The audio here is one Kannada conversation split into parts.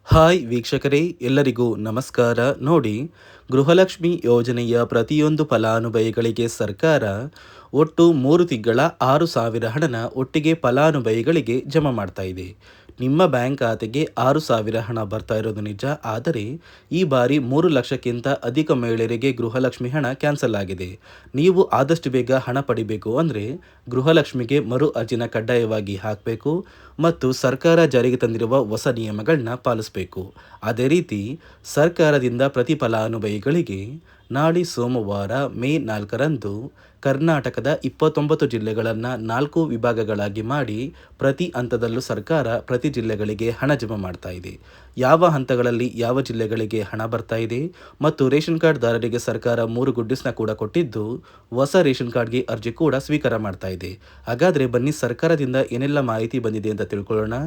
ಹಾಯ್ ವೀಕ್ಷಕರೇ, ಎಲ್ಲರಿಗೂ ನಮಸ್ಕಾರ. ನೋಡಿ, ಗೃಹಲಕ್ಷ್ಮಿ ಯೋಜನೆಯ ಪ್ರತಿಯೊಂದು ಫಲಾನುಭವಿಗಳಿಗೆ ಸರ್ಕಾರ ಒಟ್ಟು 3 ತಿಂಗಳ 6,000 ಹಣನ ಒಟ್ಟಿಗೆ ಫಲಾನುಭವಿಗಳಿಗೆ ಜಮಾ ಮಾಡ್ತಾ ಇದೆ. ನಿಮ್ಮ ಬ್ಯಾಂಕ್ ಖಾತೆಗೆ 6,000 ಹಣ ಬರ್ತಾ ಇರೋದು ನಿಜ. ಆದರೆ ಈ ಬಾರಿ 3 ಲಕ್ಷಕ್ಕಿಂತ ಅಧಿಕ ಮಹಿಳೆಯರಿಗೆ ಗೃಹಲಕ್ಷ್ಮಿ ಹಣ ಕ್ಯಾನ್ಸಲ್ ಆಗಿದೆ. ನೀವು ಆದಷ್ಟು ಬೇಗ ಹಣ ಪಡಿಬೇಕು ಅಂದರೆ ಗೃಹಲಕ್ಷ್ಮಿಗೆ ಮರು ಅರ್ಜಿನ ಕಡ್ಡಾಯವಾಗಿ ಹಾಕಬೇಕು ಮತ್ತು ಸರ್ಕಾರ ಜಾರಿಗೆ ತಂದಿರುವ ಹೊಸ ನಿಯಮಗಳನ್ನ ಪಾಲಿಸಬೇಕು. ಅದೇ ರೀತಿ ಸರ್ಕಾರದಿಂದ ಪ್ರತಿ ಫಲಾನುಭವಿಗಳಿಗೆ ನಾಳೆ ಸೋಮವಾರ ಮೇ 4ರಂದು ಕರ್ನಾಟಕದ 29 ಜಿಲ್ಲೆಗಳನ್ನು 4 ವಿಭಾಗಗಳಾಗಿ ಮಾಡಿ ಪ್ರತಿ ಹಂತದಲ್ಲೂ ಸರ್ಕಾರ ಪ್ರತಿ ಜಿಲ್ಲೆಗಳಿಗೆ ಹಣ ಜಮಾ ಮಾಡ್ತಾ ಇದೆ. ಯಾವ ಹಂತಗಳಲ್ಲಿ ಯಾವ ಜಿಲ್ಲೆಗಳಿಗೆ ಹಣ ಬರ್ತಾ ಇದೆ ಮತ್ತು ರೇಷನ್ ಕಾರ್ಡ್ದಾರರಿಗೆ ಸರ್ಕಾರ 3 ಗುಡ್ಡಿಸ್ನ ಕೂಡ ಕೊಟ್ಟಿದ್ದು ಹೊಸ ರೇಷನ್ ಕಾರ್ಡ್ಗೆ ಅರ್ಜಿ ಕೂಡ ಸ್ವೀಕಾರ ಮಾಡ್ತಾ ಇದೆ. ಹಾಗಾದರೆ ಬನ್ನಿ, ಸರ್ಕಾರದಿಂದ ಏನೆಲ್ಲ ಮಾಹಿತಿ ಬಂದಿದೆ ಅಂತ ತಿಳ್ಕೊಳ್ಳೋಣ.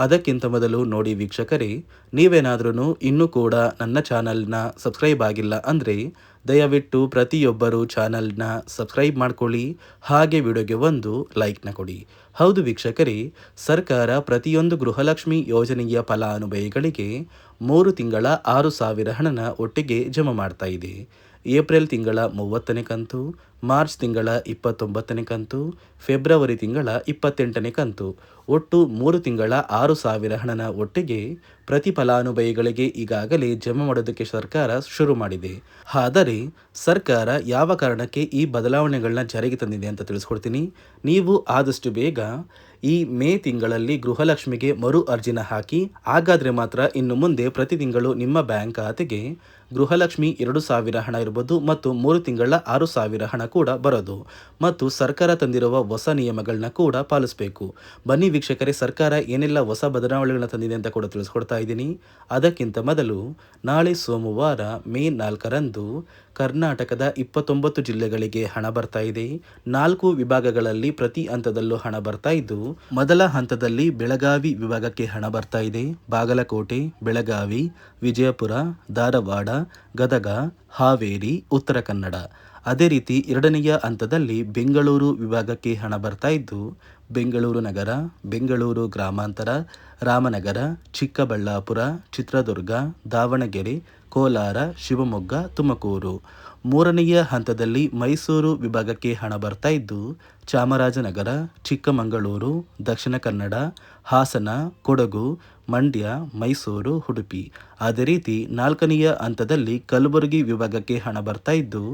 ಅದಕ್ಕಿಂತ ಮೊದಲು ನೋಡಿ ವೀಕ್ಷಕರೇ, ನೀವೇನಾದ್ರೂ ಇನ್ನೂ ಕೂಡ ನನ್ನ ಚಾನಲ್ನ ಸಬ್ಸ್ಕ್ರೈಬ್ ಆಗಿಲ್ಲ ಅಂದರೆ ದಯವಿಟ್ಟು ಪ್ರತಿಯೊಬ್ಬರು ಚಾನಲ್ನ ಸಬ್ಸ್ಕ್ರೈಬ್ ಮಾಡ್ಕೊಳ್ಳಿ, ಹಾಗೆ ವಿಡಿಯೋಗೆ ಒಂದು ಲೈಕ್ನ ಕೊಡಿ. ಹೌದು ವೀಕ್ಷಕರೇ, ಸರ್ಕಾರ ಪ್ರತಿಯೊಂದು ಗೃಹಲಕ್ಷ್ಮಿ ಯೋಜನೆಯ ಫಲಾನುಭವಿಗಳಿಗೆ 3 ತಿಂಗಳ 6,000 ಹಣನ ಒಟ್ಟಿಗೆ ಜಮಾ ಮಾಡ್ತಾ ಇದೆ. ಏಪ್ರಿಲ್ ತಿಂಗಳ 30ನೇ ಕಂತು, ಮಾರ್ಚ್ ತಿಂಗಳ 29ನೇ ಕಂತು, ಫೆಬ್ರವರಿ ತಿಂಗಳ 28ನೇ ಕಂತು, ಒಟ್ಟು 3 ತಿಂಗಳ 6,000 ಹಣನ ಒಟ್ಟಿಗೆ ಪ್ರತಿ ಫಲಾನುಭವಿಗಳಿಗೆ ಈಗಾಗಲೇ ಜಮಾ ಮಾಡೋದಕ್ಕೆ ಸರ್ಕಾರ ಶುರು ಮಾಡಿದೆ. ಆದರೆ ಸರ್ಕಾರ ಯಾವ ಕಾರಣಕ್ಕೆ ಈ ಬದಲಾವಣೆಗಳನ್ನ ಜಾರಿಗೆ ತಂದಿದೆ ಅಂತ ತಿಳಿಸ್ಕೊಡ್ತೀನಿ. ನೀವು ಆದಷ್ಟು ಬೇಗ ಈ ಮೇ ತಿಂಗಳಲ್ಲಿ ಗೃಹಲಕ್ಷ್ಮಿಗೆ ಮರು ಅರ್ಜಿನ ಹಾಕಿ. ಹಾಗಾದರೆ ಮಾತ್ರ ಇನ್ನು ಮುಂದೆ ಪ್ರತಿ ತಿಂಗಳು ನಿಮ್ಮ ಬ್ಯಾಂಕ್ ಖಾತೆಗೆ ಗೃಹಲಕ್ಷ್ಮಿ 2,000 ಹಣ ಇರ್ಬೋದು ಮತ್ತು 3 ತಿಂಗಳ 6,000 ಹಣ ಕೂಡ ಬರೋದು. ಮತ್ತು ಸರ್ಕಾರ ತಂದಿರುವ ಹೊಸ ನಿಯಮಗಳನ್ನ ಕೂಡ ಪಾಲಿಸಬೇಕು. ಬನ್ನಿ ವೀಕ್ಷಕರೇ, ಸರ್ಕಾರ ಏನೆಲ್ಲ ಹೊಸ ಬದಲಾವಣೆಗಳನ್ನ ತಂದಿದೆ ಅಂತ ಕೂಡ ತಿಳಿಸ್ಕೊಡ್ತಾ ಇದ್ದೀನಿ. ಅದಕ್ಕಿಂತ ಮೊದಲು ನಾಳೆ ಸೋಮವಾರ ಮೇ 4ರಂದು ಕರ್ನಾಟಕದ 29 ಜಿಲ್ಲೆಗಳಿಗೆ ಹಣ ಬರ್ತಾ ಇದೆ. 4 ವಿಭಾಗಗಳಲ್ಲಿ ಪ್ರತಿ ಹಂತದಲ್ಲೂ ಹಣ ಬರ್ತಾ ಇದ್ದು, ಮೊದಲ ಹಂತದಲ್ಲಿ ಬೆಳಗಾವಿ ವಿಭಾಗಕ್ಕೆ ಹಣ ಬರ್ತಾ ಇದೆ. ಬಾಗಲಕೋಟೆ, ಬೆಳಗಾವಿ, ವಿಜಯಪುರ, ಧಾರವಾಡ, ಗದಗ, ಹಾವೇರಿ, ಉತ್ತರ ಕನ್ನಡ. ಅದೇ ರೀತಿ ಎರಡನೆಯ ಹಂತದಲ್ಲಿ ಬೆಂಗಳೂರು ವಿಭಾಗಕ್ಕೆ ಹಣ ಬರ್ತಾ ಇದ್ದು, ಬೆಂಗಳೂರು ನಗರ, ಬೆಂಗಳೂರು ಗ್ರಾಮಾಂತರ, ರಾಮನಗರ, ಚಿಕ್ಕಬಳ್ಳಾಪುರ, ಚಿತ್ರದುರ್ಗ, ದಾವಣಗೆರೆ, ಕೋಲಾರ, ಶಿವಮೊಗ್ಗ, ತುಮಕೂರು. ಮೂರನೆಯ ಹಂತದಲ್ಲಿ ಮೈಸೂರು ವಿಭಾಗಕ್ಕೆ ಹಣ ಬರ್ತಾ ಇದ್ದು, ಚಾಮರಾಜನಗರ, ಚಿಕ್ಕಮಗಳೂರು, ದಕ್ಷಿಣ ಕನ್ನಡ, ಹಾಸನ, ಕೊಡಗು, ಮಂಡ್ಯ, ಮೈಸೂರು, ಉಡುಪಿ. ಅದೇ ರೀತಿ ನಾಲ್ಕನೆಯ ಹಂತದಲ್ಲಿ ಕಲಬುರಗಿ ವಿಭಾಗಕ್ಕೆ ಹಣ ಬರ್ತಾ ಇದ್ದು,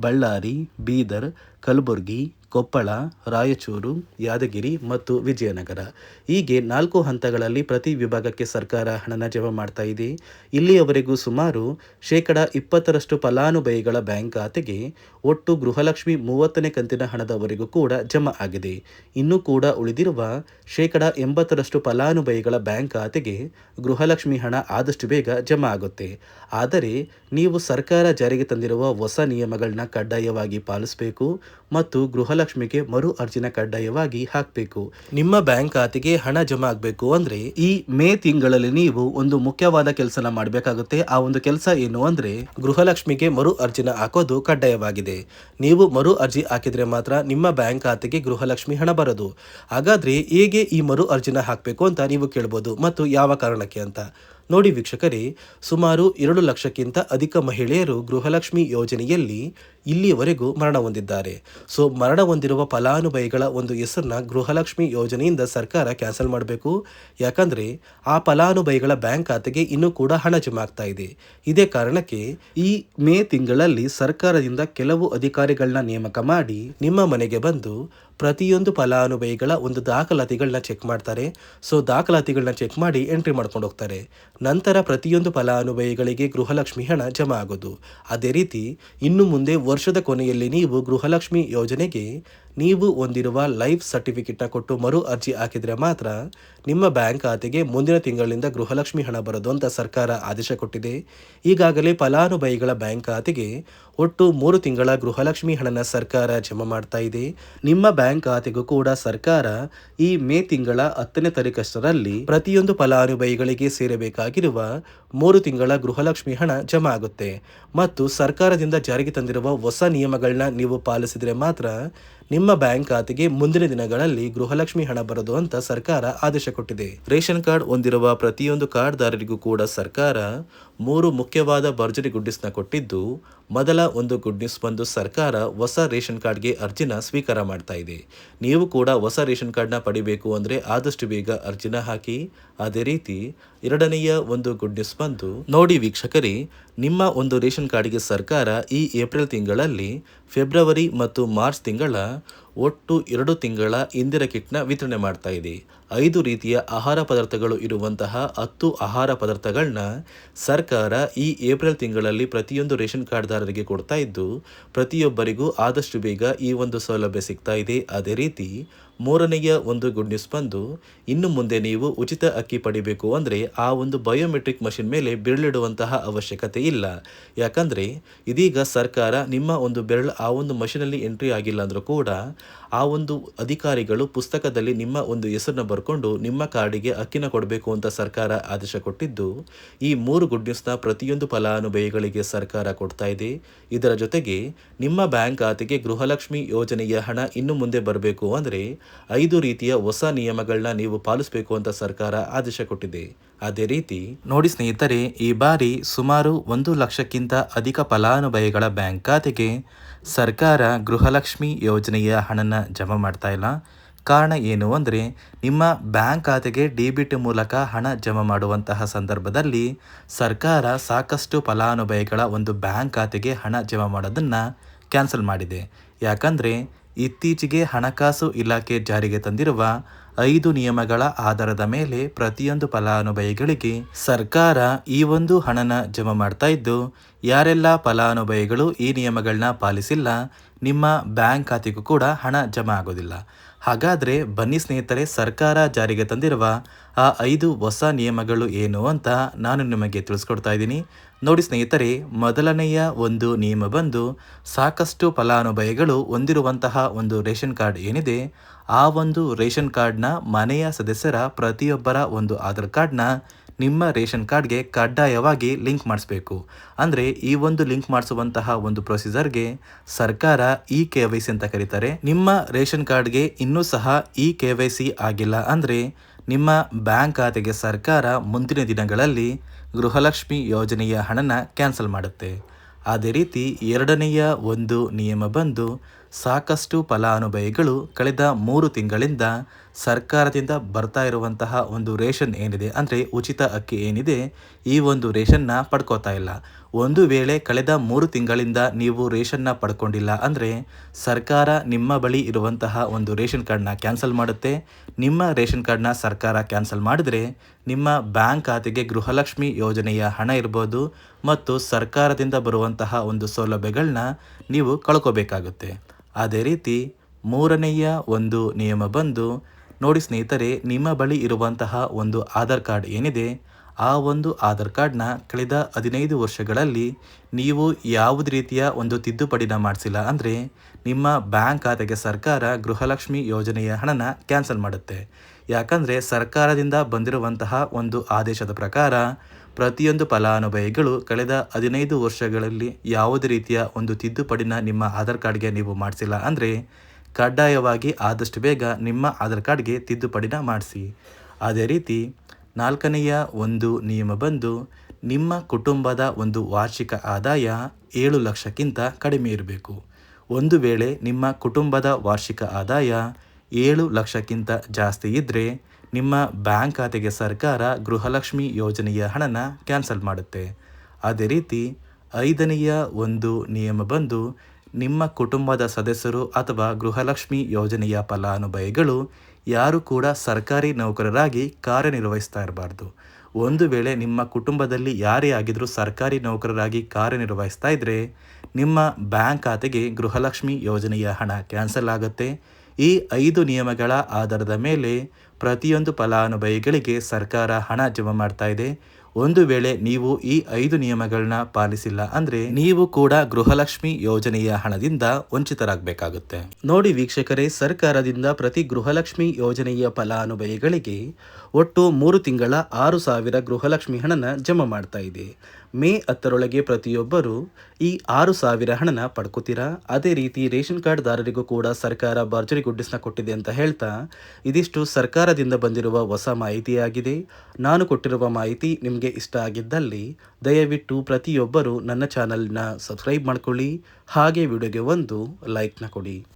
ಬಳ್ಳಾರಿ, ಬೀದರ್, ಕಲಬುರಗಿ, ಕೊಪ್ಪಳ, ರಾಯಚೂರು, ಯಾದಗಿರಿ ಮತ್ತು ವಿಜಯನಗರ. ಹೀಗೆ 4 ಹಂತಗಳಲ್ಲಿ ಪ್ರತಿ ವಿಭಾಗಕ್ಕೆ ಸರ್ಕಾರ ಹಣನ ಜಮಾ ಮಾಡ್ತಾ ಇದೆ. ಇಲ್ಲಿಯವರೆಗೂ ಸುಮಾರು 20% ಫಲಾನುಭವಿಗಳ ಬ್ಯಾಂಕ್ ಖಾತೆಗೆ ಒಟ್ಟು ಗೃಹಲಕ್ಷ್ಮಿ 30ನೇ ಕಂತಿನ ಹಣದವರೆಗೂ ಕೂಡ ಜಮಾ ಆಗಿದೆ. ಇನ್ನೂ ಕೂಡ ಉಳಿದಿರುವ 80% ಫಲಾನುಭವಿಗಳ ಬ್ಯಾಂಕ್ ಖಾತೆಗೆ ಗೃಹಲಕ್ಷ್ಮಿ ಹಣ ಆದಷ್ಟು ಬೇಗ ಜಮಾ ಆಗುತ್ತೆ. ಆದರೆ ನೀವು ಸರ್ಕಾರ ಜಾರಿಗೆ ತಂದಿರುವ ಹೊಸ ನಿಯಮಗಳನ್ನ ಕಡ್ಡಾಯವಾಗಿ ಪಾಲಿಸಬೇಕು ಮತ್ತು ಗೃಹಲಕ್ಷ್ಮಿಗೆ ಮರು ಅರ್ಜಿನ ಕಡ್ಡಾಯವಾಗಿ ಹಾಕಬೇಕು. ನಿಮ್ಮ ಬ್ಯಾಂಕ್ ಖಾತೆಗೆ ಹಣ ಜಮಾ ಆಗಬೇಕು ಅಂದ್ರೆ ಈ ಮೇ ತಿಂಗಳಲ್ಲಿ ನೀವು ಒಂದು ಮುಖ್ಯವಾದ ಕೆಲಸನ ಮಾಡಬೇಕಾಗುತ್ತೆ. ಆ ಒಂದು ಕೆಲಸ ಏನು ಅಂದ್ರೆ ಗೃಹಲಕ್ಷ್ಮಿಗೆ ಮರು ಅರ್ಜಿನ ಹಾಕೋದು ಕಡ್ಡಾಯವಾಗಿದೆ. ನೀವು ಮರು ಅರ್ಜಿ ಹಾಕಿದ್ರೆ ಮಾತ್ರ ನಿಮ್ಮ ಬ್ಯಾಂಕ್ ಖಾತೆಗೆ ಗೃಹಲಕ್ಷ್ಮಿ ಹಣ ಬರೋದು. ಹಾಗಾದ್ರೆ ಹೇಗೆ ಈ ಮರು ಅರ್ಜಿನ ಹಾಕಬೇಕು ಅಂತ ನೀವು ಕೇಳ್ಬೋದು, ಮತ್ತು ಯಾವ ಕಾರಣಕ್ಕೆ ಅಂತ. ನೋಡಿ ವೀಕ್ಷಕರೇ, ಸುಮಾರು 2 ಲಕ್ಷಕ್ಕಿಂತ ಅಧಿಕ ಮಹಿಳೆಯರು ಗೃಹಲಕ್ಷ್ಮಿ ಯೋಜನೆಯಲ್ಲಿ ಇಲ್ಲಿಯವರೆಗೂ ಮರಣ ಹೊಂದಿದ್ದಾರೆ. ಸೊ ಮರಣ ಹೊಂದಿರುವ ಫಲಾನುಭವಿಗಳ ಒಂದು ಹೆಸರನ್ನ ಗೃಹಲಕ್ಷ್ಮಿ ಯೋಜನೆಯಿಂದ ಸರ್ಕಾರ ಕ್ಯಾನ್ಸಲ್ ಮಾಡಬೇಕು. ಯಾಕಂದರೆ ಆ ಫಲಾನುಭವಿಗಳ ಬ್ಯಾಂಕ್ ಖಾತೆಗೆ ಇನ್ನೂ ಕೂಡ ಹಣ ಜಮಾ ಆಗ್ತಾ ಇದೆ. ಇದೇ ಕಾರಣಕ್ಕೆ ಈ ಮೇ ತಿಂಗಳಲ್ಲಿ ಸರ್ಕಾರದಿಂದ ಕೆಲವು ಅಧಿಕಾರಿಗಳನ್ನ ನೇಮಕ ಮಾಡಿ ನಿಮ್ಮ ಮನೆಗೆ ಬಂದು ಪ್ರತಿಯೊಂದು ಫಲಾನುಭವಿಗಳ ಒಂದು ದಾಖಲಾತಿಗಳನ್ನ ಚೆಕ್ ಮಾಡ್ತಾರೆ. ಸೊ ದಾಖಲಾತಿಗಳನ್ನ ಚೆಕ್ ಮಾಡಿ ಎಂಟ್ರಿ ಮಾಡ್ಕೊಂಡು ಹೋಗ್ತಾರೆ. ನಂತರ ಪ್ರತಿಯೊಂದು ಫಲಾನುಭವಿಗಳಿಗೆ ಗೃಹಲಕ್ಷ್ಮಿ ಹಣ ಜಮಾ ಆಗೋದು. ಅದೇ ರೀತಿ ಇನ್ನು ಮುಂದೆ ವರ್ಷದ ಕೊನೆಯಲ್ಲಿ ನೀವು ಗೃಹಲಕ್ಷ್ಮಿ ಯೋಜನೆಗೆ ನೀವು ಹೊಂದಿರುವ ಲೈಫ್ ಸರ್ಟಿಫಿಕೇಟ್ನ ಕೊಟ್ಟು ಮರು ಅರ್ಜಿ ಹಾಕಿದರೆ ಮಾತ್ರ ನಿಮ್ಮ ಬ್ಯಾಂಕ್ ಖಾತೆಗೆ ಮುಂದಿನ ತಿಂಗಳಿಂದ ಗೃಹಲಕ್ಷ್ಮಿ ಹಣ ಬರೋದು ಅಂತ ಸರ್ಕಾರ ಆದೇಶ ಕೊಟ್ಟಿದೆ. ಈಗಾಗಲೇ ಫಲಾನುಭವಿಗಳ ಬ್ಯಾಂಕ್ ಖಾತೆಗೆ ಒಟ್ಟು 3 ತಿಂಗಳ ಗೃಹಲಕ್ಷ್ಮಿ ಹಣನ ಸರ್ಕಾರ ಜಮಾ ಮಾಡ್ತಾ ಇದೆ. ನಿಮ್ಮ ಬ್ಯಾಂಕ್ ಖಾತೆಗೂ ಕೂಡ ಸರ್ಕಾರ ಈ ಮೇ ತಿಂಗಳ 10ನೇ ತಾರೀಕಷ್ಟರಲ್ಲಿ ಪ್ರತಿಯೊಂದು ಫಲಾನುಭವಿಗಳಿಗೆ ಸೇರಬೇಕಾಗಿರುವ 3 ತಿಂಗಳ ಗೃಹಲಕ್ಷ್ಮಿ ಹಣ ಜಮಾ ಆಗುತ್ತೆ. ಮತ್ತು ಸರ್ಕಾರದಿಂದ ಜಾರಿಗೆ ತಂದಿರುವ ಹೊಸ ನಿಯಮಗಳನ್ನ ನೀವು ಪಾಲಿಸಿದರೆ ಮಾತ್ರ ನಿಮ್ಮ ಬ್ಯಾಂಕ್ ಖಾತೆಗೆ ಮುಂದಿನ ದಿನಗಳಲ್ಲಿ ಗೃಹಲಕ್ಷ್ಮಿ ಹಣ ಬರದು ಅಂತ ಸರ್ಕಾರ ಆದೇಶ ಕೊಟ್ಟಿದೆ. ರೇಷನ್ ಕಾರ್ಡ್ ಹೊಂದಿರುವ ಪ್ರತಿಯೊಂದು ಕಾರ್ಡ್ದಾರರಿಗೂ ಕೂಡ ಸರ್ಕಾರ 3 ಮುಖ್ಯವಾದ ಭರ್ಜರಿ ಗುಡ್ ನ್ಯೂಸ್ನ ಕೊಟ್ಟಿದ್ದು, ಮೊದಲ ಒಂದು ಗುಡ್ ನ್ಯೂಸ್ ಬಂದು ಸರ್ಕಾರ ಹೊಸ ರೇಷನ್ ಕಾರ್ಡ್ಗೆ ಅರ್ಜಿನ ಸ್ವೀಕಾರ ಮಾಡ್ತಾ ಇದೆ. ನೀವು ಕೂಡ ಹೊಸ ರೇಷನ್ ಕಾರ್ಡ್ನ ಪಡಿಬೇಕು ಅಂದರೆ ಆದಷ್ಟು ಬೇಗ ಅರ್ಜಿನ ಹಾಕಿ. ಅದೇ ರೀತಿ ಎರಡನೆಯ ಒಂದು ಗುಡ್ ನ್ಯೂಸ್ ಬಂದು ನೋಡಿ ವೀಕ್ಷಕರೇ, ನಿಮ್ಮ ಒಂದು ರೇಷನ್ ಕಾರ್ಡ್ಗೆ ಸರ್ಕಾರ ಈ ಏಪ್ರಿಲ್ ತಿಂಗಳಲ್ಲಿ ಫೆಬ್ರವರಿ ಮತ್ತು ಮಾರ್ಚ್ ತಿಂಗಳ ಒಟ್ಟು 2 ತಿಂಗಳ ಇಂದಿರಾ ಕಿಟ್ನ ವಿತರಣೆ ಮಾಡ್ತಾ ಇದೆ. 5 ರೀತಿಯ ಆಹಾರ ಪದಾರ್ಥಗಳು ಇರುವಂತಹ 10 ಆಹಾರ ಪದಾರ್ಥಗಳನ್ನ ಸರ್ಕಾರ ಈ ಏಪ್ರಿಲ್ ತಿಂಗಳಲ್ಲಿ ಪ್ರತಿಯೊಂದು ರೇಷನ್ ಕಾರ್ಡ್ದಾರರಿಗೆ ಕೊಡ್ತಾ ಇದ್ದು, ಪ್ರತಿಯೊಬ್ಬರಿಗೂ ಆದಷ್ಟು ಬೇಗ ಈ ಒಂದು ಸೌಲಭ್ಯ ಸಿಗ್ತಾ ಇದೆ. ಅದೇ ರೀತಿ ಮೂರನೆಯ ಒಂದು ಗುಡ್ ನ್ಯೂಸ್ ಬಂದು, ಇನ್ನು ಮುಂದೆ ನೀವು ಉಚಿತ ಅಕ್ಕಿ ಪಡಿಬೇಕು ಅಂದರೆ ಆ ಒಂದು ಬಯೋಮೆಟ್ರಿಕ್ ಮಷಿನ್ ಮೇಲೆ ಬೆರಳಿಡುವಂತಹ ಅವಶ್ಯಕತೆ ಇಲ್ಲ. ಯಾಕಂದರೆ ಇದೀಗ ಸರ್ಕಾರ ನಿಮ್ಮ ಒಂದು ಬೆರಳು ಆ ಒಂದು ಮಷಿನಲ್ಲಿ ಎಂಟ್ರಿ ಆಗಿಲ್ಲ ಅಂದರೂ ಕೂಡ ಆ ಒಂದು ಅಧಿಕಾರಿಗಳು ಪುಸ್ತಕದಲ್ಲಿ ನಿಮ್ಮ ಒಂದು ಹೆಸರನ್ನ ಬರ್ಕೊಂಡು ನಿಮ್ಮ ಕಾರ್ಡಿಗೆ ಅಕ್ಕಿನ ಕೊಡಬೇಕು ಅಂತ ಸರ್ಕಾರ ಆದೇಶ ಕೊಟ್ಟಿದ್ದು, ಈ 3 ಗುಡ್ ನ್ಯೂಸ್ನ ಪ್ರತಿಯೊಂದು ಫಲಾನುಭವಿಗಳಿಗೆ ಸರ್ಕಾರ ಕೊಡ್ತಾ ಇದೆ. ಇದರ ಜೊತೆಗೆ ನಿಮ್ಮ ಬ್ಯಾಂಕ್ ಖಾತೆಗೆ ಗೃಹಲಕ್ಷ್ಮಿ ಯೋಜನೆಯ ಹಣ ಇನ್ನು ಮುಂದೆ ಬರಬೇಕು ಅಂದರೆ 5 ರೀತಿಯ ಹೊಸ ನಿಯಮಗಳನ್ನ ನೀವು ಪಾಲಿಸಬೇಕು ಅಂತ ಸರ್ಕಾರ ಆದೇಶ ಕೊಟ್ಟಿದೆ. ಅದೇ ರೀತಿ ನೋಡಿ ಸ್ನೇಹಿತರೆ, ಈ ಬಾರಿ ಸುಮಾರು 1 ಲಕ್ಷಕ್ಕಿಂತ ಅಧಿಕ ಫಲಾನುಭವಿಗಳ ಬ್ಯಾಂಕ್ ಖಾತೆಗೆ ಸರ್ಕಾರ ಗೃಹಲಕ್ಷ್ಮಿ ಯೋಜನೆಯ ಹಣನ ಜಮಾ ಮಾಡ್ತಾ ಇಲ್ಲ. ಕಾರಣ ಏನು ಅಂದರೆ, ನಿಮ್ಮ ಬ್ಯಾಂಕ್ ಖಾತೆಗೆ ಡೆಬಿಟ್ ಮೂಲಕ ಹಣ ಜಮಾ ಮಾಡುವಂತಹ ಸಂದರ್ಭದಲ್ಲಿ ಸರ್ಕಾರ ಸಾಕಷ್ಟು ಫಲಾನುಭವಿಗಳ ಒಂದು ಬ್ಯಾಂಕ್ ಖಾತೆಗೆ ಹಣ ಜಮಾ ಮಾಡೋದನ್ನು ಕ್ಯಾನ್ಸಲ್ ಮಾಡಿದೆ. ಯಾಕಂದರೆ ಇತ್ತೀಚೆಗೆ ಹಣಕಾಸು ಇಲಾಖೆ ಜಾರಿಗೆ ತಂದಿರುವ 5 ನಿಯಮಗಳ ಆಧಾರದ ಮೇಲೆ ಪ್ರತಿಯೊಂದು ಫಲಾನುಭವಿಗಳಿಗೆ ಸರ್ಕಾರ ಈ ಒಂದು ಹಣನ ಜಮಾ ಮಾಡ್ತಾ ಇದ್ದು, ಯಾರೆಲ್ಲ ಫಲಾನುಭವಿಗಳು ಈ ನಿಯಮಗಳನ್ನ ಪಾಲಿಸಿಲ್ಲ ನಿಮ್ಮ ಬ್ಯಾಂಕ್ ಖಾತೆಗೂ ಕೂಡ ಹಣ ಜಮಾ ಆಗೋದಿಲ್ಲ. ಹಾಗಾದರೆ ಬನ್ನಿ ಸ್ನೇಹಿತರೆ, ಸರ್ಕಾರ ಜಾರಿಗೆ ತಂದಿರುವ ಆ 5 ಹೊಸ ನಿಯಮಗಳು ಏನು ಅಂತ ನಾನು ನಿಮಗೆ ತಿಳಿಸ್ಕೊಡ್ತಾ ಇದ್ದೀನಿ. ನೋಡಿ ಸ್ನೇಹಿತರೆ, ಮೊದಲನೆಯ ಒಂದು ನಿಯಮ ಬಂದು, ಸಾಕಷ್ಟು ಫಲಾನುಭವಿಗಳು ಹೊಂದಿರುವಂತಹ ಒಂದು ರೇಷನ್ ಕಾರ್ಡ್ ಏನಿದೆ, ಆ ಒಂದು ರೇಷನ್ ಕಾರ್ಡ್ನ ಮನೆಯ ಸದಸ್ಯರ ಪ್ರತಿಯೊಬ್ಬರ ಒಂದು ಆಧಾರ್ ಕಾರ್ಡ್ನ ನಿಮ್ಮ ರೇಷನ್ ಕಾರ್ಡ್ಗೆ ಕಡ್ಡಾಯವಾಗಿ ಲಿಂಕ್ ಮಾಡಿಸ್ಬೇಕು. ಅಂದರೆ ಈ ಒಂದು ಲಿಂಕ್ ಮಾಡಿಸುವಂತಹ ಒಂದು ಪ್ರೊಸೀಜರ್ಗೆ ಸರ್ಕಾರ KYC ಅಂತ ಕರೀತಾರೆ. ನಿಮ್ಮ ರೇಷನ್ ಕಾರ್ಡ್ಗೆ ಇನ್ನೂ ಸಹ KYC ಆಗಿಲ್ಲ ಅಂದರೆ ನಿಮ್ಮ ಬ್ಯಾಂಕ್ ಖಾತೆಗೆ ಸರ್ಕಾರ ಮುಂದಿನ ದಿನಗಳಲ್ಲಿ ಗೃಹಲಕ್ಷ್ಮಿ ಯೋಜನೆಯ ಹಣನ ಕ್ಯಾನ್ಸಲ್ ಮಾಡುತ್ತೆ. ಅದೇ ರೀತಿ ಎರಡನೆಯ ಒಂದು ನಿಯಮ ಬಂದು, ಸಾಕಷ್ಟು ಫಲಾನುಭವಿಗಳು ಕಳೆದ 3 ತಿಂಗಳಿಂದ ಸರ್ಕಾರದಿಂದ ಬರ್ತಾ ಇರುವಂತಹ ಒಂದು ರೇಷನ್ ಏನಿದೆ, ಅಂದರೆ ಉಚಿತ ಅಕ್ಕಿ ಏನಿದೆ, ಈ ಒಂದು ರೇಷನ್ನ ಪಡ್ಕೋತಾ ಇಲ್ಲ. ಒಂದು ವೇಳೆ ಕಳೆದ 3 ತಿಂಗಳಿಂದ ನೀವು ರೇಷನ್ನ ಪಡ್ಕೊಂಡಿಲ್ಲ ಅಂದರೆ ಸರ್ಕಾರ ನಿಮ್ಮ ಬಳಿ ಇರುವಂತಹ ಒಂದು ರೇಷನ್ ಕಾರ್ಡ್ನ ಕ್ಯಾನ್ಸಲ್ ಮಾಡುತ್ತೆ. ನಿಮ್ಮ ರೇಷನ್ ಕಾರ್ಡ್ನ ಸರ್ಕಾರ ಕ್ಯಾನ್ಸಲ್ ಮಾಡಿದ್ರೆ ನಿಮ್ಮ ಬ್ಯಾಂಕ್ ಖಾತೆಗೆ ಗೃಹಲಕ್ಷ್ಮಿ ಯೋಜನೆಯ ಹಣ ಇರ್ಬೋದು ಮತ್ತು ಸರ್ಕಾರದಿಂದ ಬರುವಂತಹ ಒಂದು ಸೌಲಭ್ಯಗಳನ್ನ ನೀವು ಕಳ್ಕೋಬೇಕಾಗುತ್ತೆ. ಅದೇ ರೀತಿ ಮೂರನೆಯ ಒಂದು ನಿಯಮ ಬಂದು, ನೋಡಿ ಸ್ನೇಹಿತರೆ, ನಿಮ್ಮ ಬಳಿ ಇರುವಂತಹ ಒಂದು ಆಧಾರ್ ಕಾರ್ಡ್ ಏನಿದೆ, ಆ ಒಂದು ಆಧಾರ್ ಕಾರ್ಡ್ನ ಕಳೆದ 15 ವರ್ಷಗಳಲ್ಲಿ ನೀವು ಯಾವುದೇ ರೀತಿಯ ಒಂದು ತಿದ್ದುಪಡಿನ ಮಾಡಿಸಿಲ್ಲ ಅಂದರೆ ನಿಮ್ಮ ಬ್ಯಾಂಕ್ ಖಾತೆಗೆ ಸರ್ಕಾರ ಗೃಹಲಕ್ಷ್ಮಿ ಯೋಜನೆಯ ಹಣನ ಕ್ಯಾನ್ಸಲ್ ಮಾಡುತ್ತೆ. ಯಾಕಂದರೆ ಸರ್ಕಾರದಿಂದ ಬಂದಿರುವಂತಹ ಒಂದು ಆದೇಶದ ಪ್ರಕಾರ ಪ್ರತಿಯೊಂದು ಫಲಾನುಭವಿಗಳು ಕಳೆದ 15 ವರ್ಷಗಳಲ್ಲಿ ಯಾವುದೇ ರೀತಿಯ ಒಂದು ತಿದ್ದುಪಡಿನ ನಿಮ್ಮ ಆಧಾರ್ ಕಾರ್ಡ್ಗೆ ನೀವು ಮಾಡಿಸಿಲ್ಲ ಅಂದರೆ ಕಡ್ಡಾಯವಾಗಿ ಆದಷ್ಟು ಬೇಗ ನಿಮ್ಮ ಆಧಾರ್ ಕಾರ್ಡ್ಗೆ ತಿದ್ದುಪಡಿನ ಮಾಡಿಸಿ. ಅದೇ ರೀತಿ 4ನೆಯ ಒಂದು ನಿಯಮ ಬಂದು, ನಿಮ್ಮ ಕುಟುಂಬದ ಒಂದು ವಾರ್ಷಿಕ ಆದಾಯ 7 ಲಕ್ಷಕ್ಕಿಂತ ಕಡಿಮೆ ಇರಬೇಕು. ಒಂದು ವೇಳೆ ನಿಮ್ಮ ಕುಟುಂಬದ ವಾರ್ಷಿಕ ಆದಾಯ 7 ಲಕ್ಷಕ್ಕಿಂತ ಜಾಸ್ತಿ ಇದ್ದರೆ ನಿಮ್ಮ ಬ್ಯಾಂಕ್ ಖಾತೆಗೆ ಸರ್ಕಾರ ಗೃಹಲಕ್ಷ್ಮಿ ಯೋಜನೆಯ ಹಣನ ಕ್ಯಾನ್ಸಲ್ ಮಾಡುತ್ತೆ. ಅದೇ ರೀತಿ 5ನೆಯ ಒಂದು ನಿಯಮ ಬಂದು, ನಿಮ್ಮ ಕುಟುಂಬದ ಸದಸ್ಯರು ಅಥವಾ ಗೃಹಲಕ್ಷ್ಮಿ ಯೋಜನೆಯ ಫಲಾನುಭವಿಗಳು ಯಾರು ಕೂಡ ಸರ್ಕಾರಿ ನೌಕರರಾಗಿ ಕಾರ್ಯನಿರ್ವಹಿಸ್ತಾ ಇರಬಾರ್ದು. ಒಂದು ವೇಳೆ ನಿಮ್ಮ ಕುಟುಂಬದಲ್ಲಿ ಯಾರೇ ಆಗಿದ್ರೂ ಸರ್ಕಾರಿ ನೌಕರರಾಗಿ ಕಾರ್ಯನಿರ್ವಹಿಸ್ತಾ ಇದ್ದರೆ ನಿಮ್ಮ ಬ್ಯಾಂಕ್ ಖಾತೆಗೆ ಗೃಹಲಕ್ಷ್ಮಿ ಯೋಜನೆಯ ಹಣ ಕ್ಯಾನ್ಸಲ್ ಆಗುತ್ತೆ. ಈ 5 ನಿಯಮಗಳ ಆಧಾರದ ಮೇಲೆ ಪ್ರತಿಯೊಂದು ಫಲಾನುಭವಿಗಳಿಗೆ ಸರ್ಕಾರ ಹಣ ಜಮಾ ಮಾಡ್ತಾ ಇದೆ. ಒಂದು ವೇಳೆ ನೀವು ಈ 5 ನಿಯಮಗಳನ್ನ ಪಾಲಿಸಿಲ್ಲ ಅಂದ್ರೆ ನೀವು ಕೂಡ ಗೃಹಲಕ್ಷ್ಮಿ ಯೋಜನೆಯ ಹಣದಿಂದ ವಂಚಿತರಾಗಬೇಕಾಗುತ್ತೆ. ನೋಡಿ ವೀಕ್ಷಕರೇ, ಸರ್ಕಾರದಿಂದ ಪ್ರತಿ ಗೃಹಲಕ್ಷ್ಮಿ ಯೋಜನೆಯ ಫಲಾನುಭವಿಗಳಿಗೆ ಒಟ್ಟು 3 ತಿಂಗಳ 6,000 ಗೃಹಲಕ್ಷ್ಮಿ ಹಣನ ಜಮಾ ಮಾಡ್ತಾ ಇದೆ. ಮೇ 10ರೊಳಗೆ ಪ್ರತಿಯೊಬ್ಬರು ಈ 6,000 ಹಣನ ಪಡ್ಕೋತೀರಾ. ಅದೇ ರೀತಿ ರೇಷನ್ ಕಾರ್ಡ್ ದಾರರಿಗೂ ಕೂಡ ಸರ್ಕಾರ ಭರ್ಜರಿ ಗುಡ್ಡಿಸ್ನ ಕೊಟ್ಟಿದೆ ಅಂತ ಹೇಳ್ತಾ ಇದಿಷ್ಟು ಸರ್ಕಾರದಿಂದ ಬಂದಿರುವ ಹೊಸ ಮಾಹಿತಿಯಾಗಿದೆ. ನಾನು ಕೊಟ್ಟಿರುವ ಮಾಹಿತಿ ನಿಮಗೆ ಇಷ್ಟ ಆಗಿದ್ದಲ್ಲಿ ದಯವಿಟ್ಟು ಪ್ರತಿಯೊಬ್ಬರು ನನ್ನ ಚಾನಲ್ನ ಸಬ್ಸ್ಕ್ರೈಬ್ ಮಾಡ್ಕೊಳ್ಳಿ, ಹಾಗೆ ವಿಡಿಯೋಗೆ ಒಂದು ಲೈಕ್ನ ಕೊಡಿ.